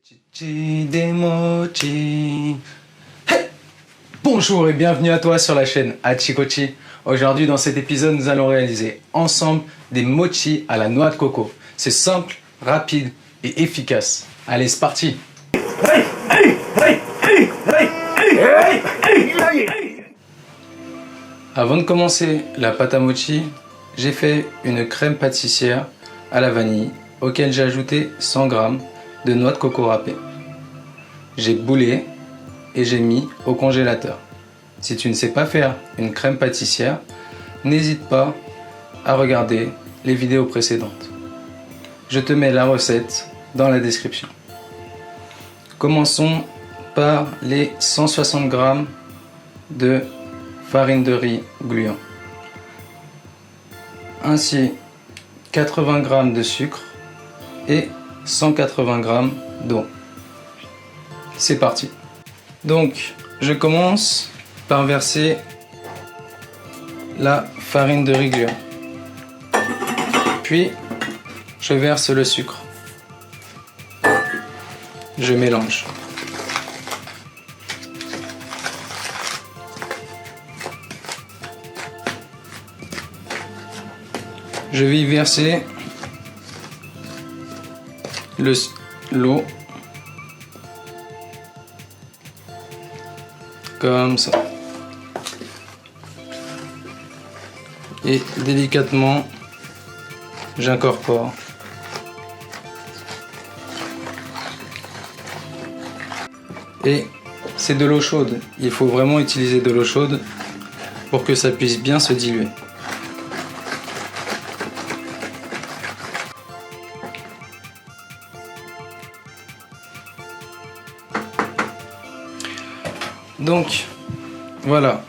Chichi des mochi. Hey, bonjour et bienvenue à toi sur la chaîne Hachikochi. Aujourd'hui dans cet épisode nous allons réaliser ensemble des mochi à la noix de coco. C'est simple, rapide et efficace. Allez c'est parti. Avant de commencer la pâte à mochi, j'ai fait une crème pâtissière à la vanille auquel j'ai ajouté 100 g de noix de coco râpée. J'ai boulé et j'ai mis au congélateur. Si tu ne sais pas faire une crème pâtissière, n'hésite pas à regarder les vidéos précédentes. Je te mets la recette dans la description. Commençons par les 160 g de farine de riz gluant. Ainsi 80 g de sucre et 180 g d'eau. C'est parti. Donc, je commence par verser la farine de riz gluant. Puis, je verse le sucre. Je mélange. Je vais y verser l'eau comme ça et délicatement j'incorpore et c'est de l'eau chaude, il faut vraiment utiliser de l'eau chaude pour que ça puisse bien se diluer. Donc voilà,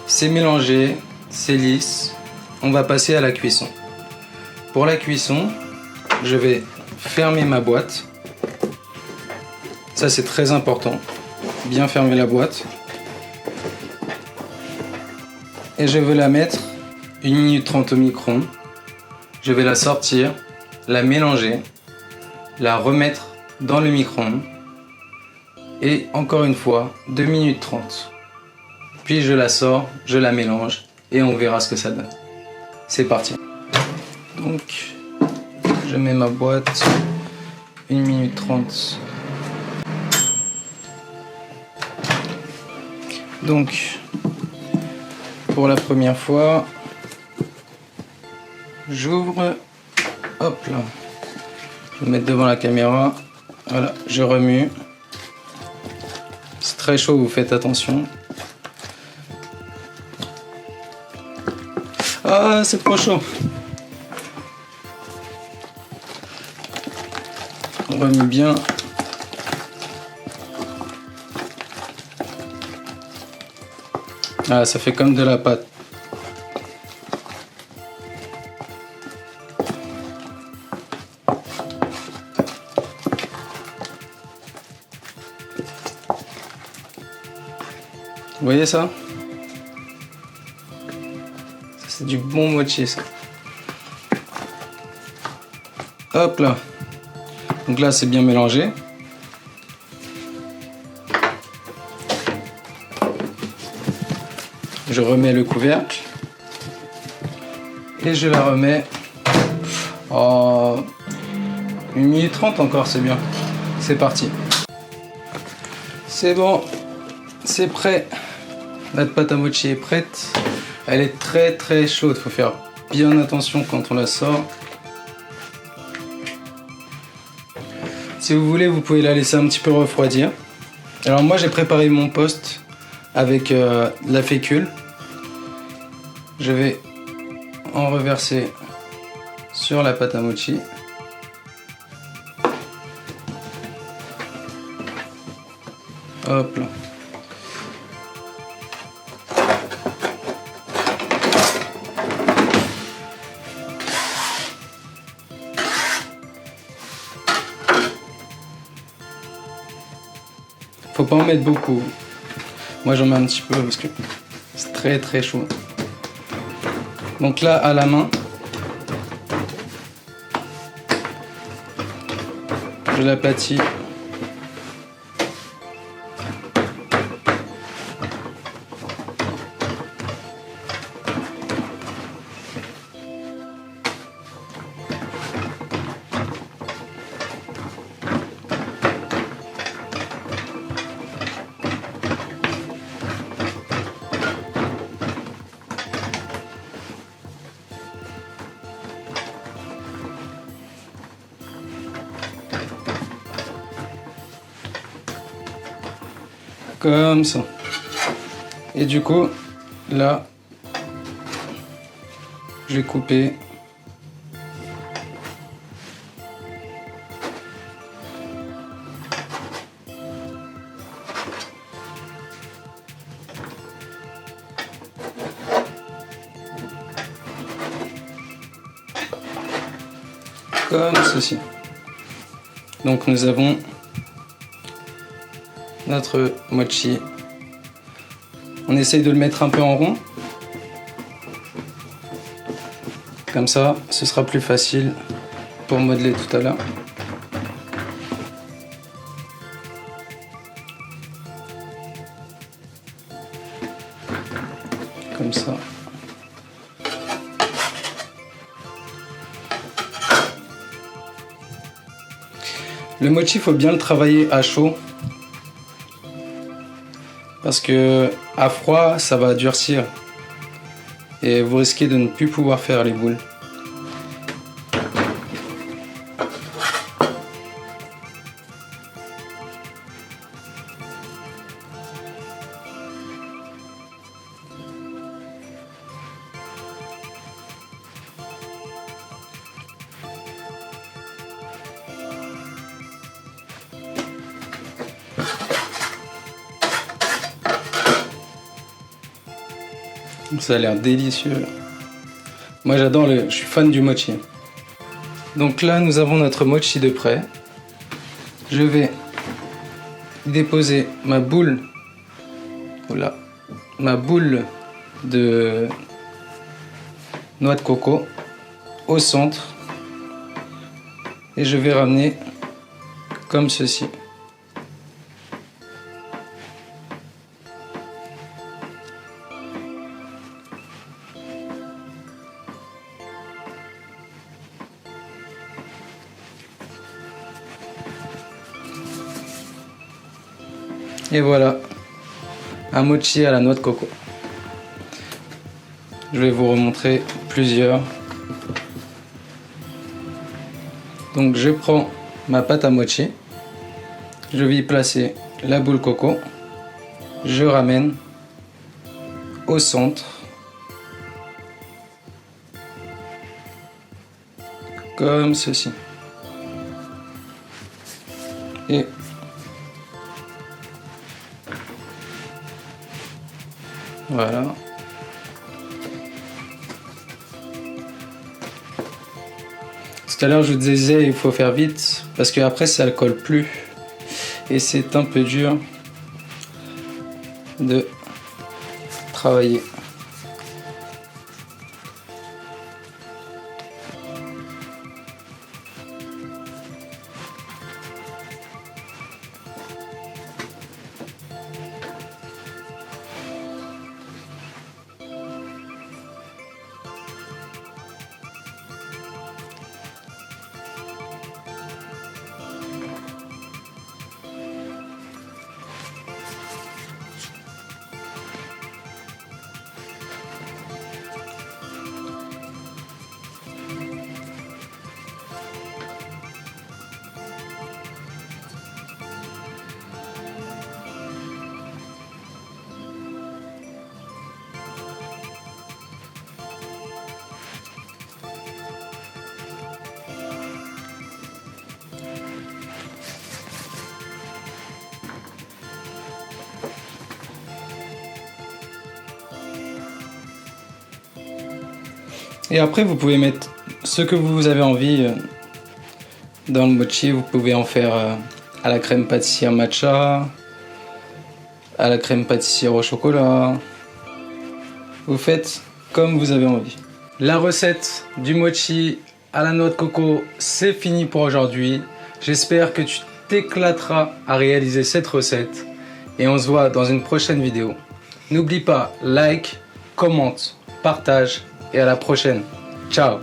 c'est mélangé, c'est lisse, on va passer à la cuisson. Pour la cuisson, je vais fermer ma boîte. Ça c'est très important, bien fermer la boîte. Et je vais la mettre 1 minute 30 au micro-ondes. Je vais la sortir, la mélanger, la remettre dans le micro-ondes. Et encore une fois, 2 minutes 30. Puis je la sors, je la mélange et on verra ce que ça donne. C'est parti. Donc, je mets ma boîte, 1 minute 30. Donc, pour la première fois, j'ouvre, hop là. Je vais mettre devant la caméra, voilà, je remue. C'est très chaud, vous faites attention. Ah, c'est trop chaud. On remue bien. Ah, ça fait comme de la pâte. Vous voyez ça? Ça c'est du bon mochi ça. Hop là. Donc là c'est bien mélangé. Je remets le couvercle. Et je la remets. Oh, 1 minute 30 encore, c'est bien. C'est parti. C'est bon. C'est prêt. La pâte à mochi est prête. Elle est très très chaude. Il faut faire bien attention quand on la sort. Si vous voulez, vous pouvez la laisser un petit peu refroidir. Alors moi j'ai préparé mon post avec la fécule. Je vais en reverser sur la pâte à mochi. Hop là. Faut pas en mettre beaucoup. Moi j'en mets un petit peu parce que c'est très très chaud. Donc là à la main, je l'aplatis Comme ça. Et du coup, là, je vais couper. Comme ceci. Donc nous avons notre mochi. On essaye de le mettre un peu en rond. Comme ça, ce sera plus facile pour modeler tout à l'heure. Comme ça. Le mochi, il faut bien le travailler à chaud. Parce que à froid, ça va durcir. Et vous risquez de ne plus pouvoir faire les boules. Ça a l'air délicieux. Moi j'adore je suis fan du mochi. Donc là nous avons notre mochi de prêt. Je vais déposer ma boule. Voilà. Ma boule de noix de coco au centre. Et je vais ramener comme ceci. Et voilà, un mochi à la noix de coco. Je vais vous remontrer plusieurs. Donc je prends ma pâte à mochi, je vais y placer la boule coco, je ramène au centre, comme ceci. Et voilà. Tout à l'heure je vous disais il faut faire vite parce que après ça ne colle plus et c'est un peu dur de travailler. Et après, vous pouvez mettre ce que vous avez envie dans le mochi. Vous pouvez en faire à la crème pâtissière matcha, à la crème pâtissière au chocolat. Vous faites comme vous avez envie. La recette du mochi à la noix de coco, c'est fini pour aujourd'hui. J'espère que tu t'éclateras à réaliser cette recette. Et on se voit dans une prochaine vidéo. N'oublie pas, like, commente, partage. Et à la prochaine. Ciao.